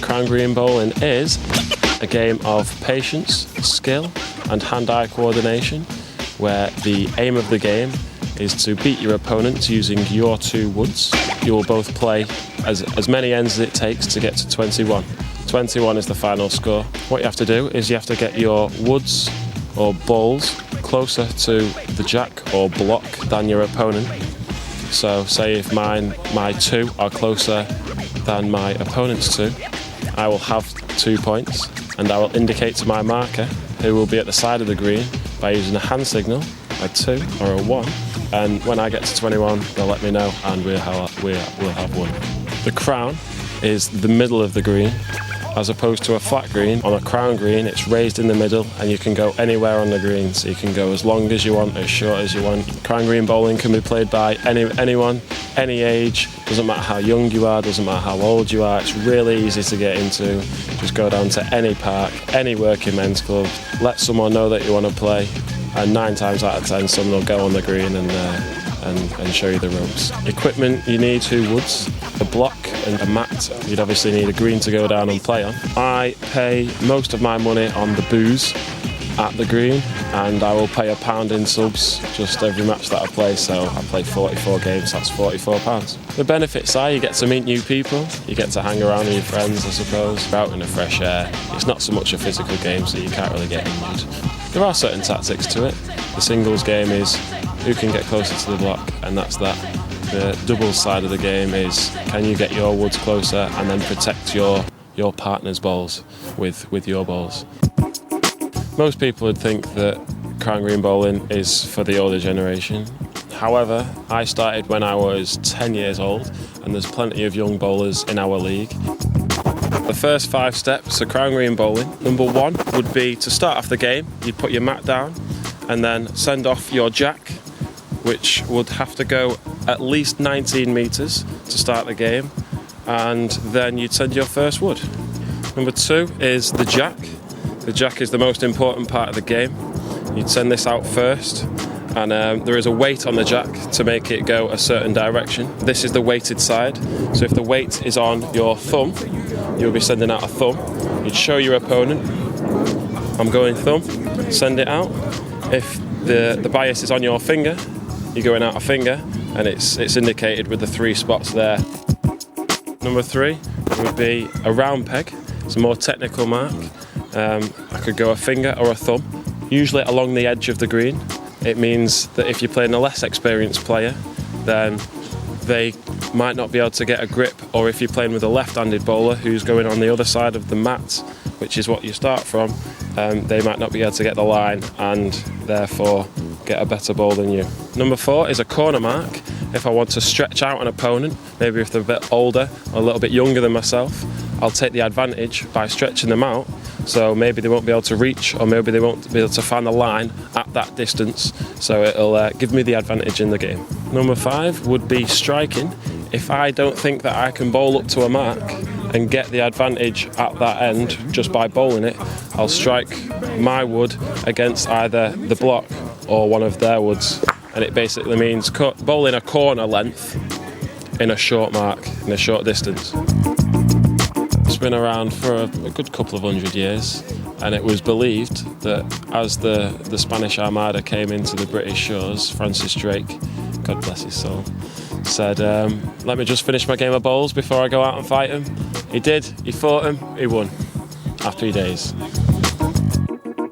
Crown Green Bowling is a game of patience, skill and hand-eye coordination, where the aim of the game is to beat your opponent using your 2 woods. You will both play as many ends as it takes to get to 21. 21 is the final score. What you have to do is you have to get your woods or balls closer to the jack or block than your opponent. So say if my 2 are closer than my opponent's 2, I will have 2 points, and I will indicate to my marker, who will be at the side of the green, by using a hand signal, a 2 or a 1, and when I get to 21 they'll let me know and we'll have won. The crown is the middle of the green, as opposed to a flat green. On a crown green it's raised in the middle and you can go anywhere on the green, so you can go as long as you want, as short as you want. Crown green bowling can be played by anyone, any age, doesn't matter how young you are, doesn't matter how old you are, it's really easy to get into. Just go down to any park, any working men's club, let someone know that you want to play, and 9 times out of 10 someone will go on the green and show you the ropes. Equipment, you need 2 woods, a block and a mat. You'd obviously need a green to go down and play on. I pay most of my money on the booze at the green, and I will pay £1 in subs just every match that I play, so I play 44 games, that's £44. The benefits are you get to meet new people, you get to hang around with your friends, I suppose. You're out in the fresh air. It's not so much a physical game, so you can't really get injured. There are certain tactics to it. The singles game is who can get closer to the block, and that's that. The doubles side of the game is can you get your woods closer and then protect your partner's balls with your balls. Most people would think that Crown Green Bowling is for the older generation. However, I started when I was 10 years old, and there's plenty of young bowlers in our league. The first 5 steps of Crown Green Bowling. Number 1 would be to start off the game, you'd put your mat down and then send off your jack, which would have to go at least 19 metres to start the game, and then you'd send your first wood. Number 2 is the jack. The jack is the most important part of the game. You'd send this out first, and there is a weight on the jack to make it go a certain direction. This is the weighted side, so if the weight is on your thumb, you'll be sending out a thumb. You'd show your opponent, I'm going thumb, send it out. If the bias is on your finger, you're going out a finger, and it's indicated with the 3 spots there. Number 3 would be a round peg. It's a more technical mark. I could go a finger or a thumb, usually along the edge of the green. It means that if you're playing a less experienced player, then they might not be able to get a grip, or if you're playing with a left-handed bowler who's going on the other side of the mat, which is what you start from, they might not be able to get the line and therefore get a better ball than you. Number 4 is a corner mark. If I want to stretch out an opponent, maybe if they're a bit older or a little bit younger than myself, I'll take the advantage by stretching them out, so maybe they won't be able to reach, or maybe they won't be able to find the line at that distance, so it'll give me the advantage in the game. Number 5 would be striking. If I don't think that I can bowl up to a mark and get the advantage at that end just by bowling it, I'll strike my wood against either the block or one of their woods, and it basically means bowling a corner length in a short mark, in a short distance. It's been around for a good couple of 100 years, and it was believed that as the Spanish Armada came into the British shores, Francis Drake, God bless his soul, said, let me just finish my game of bowls before I go out and fight him. He did, he fought him, he won. Happy days.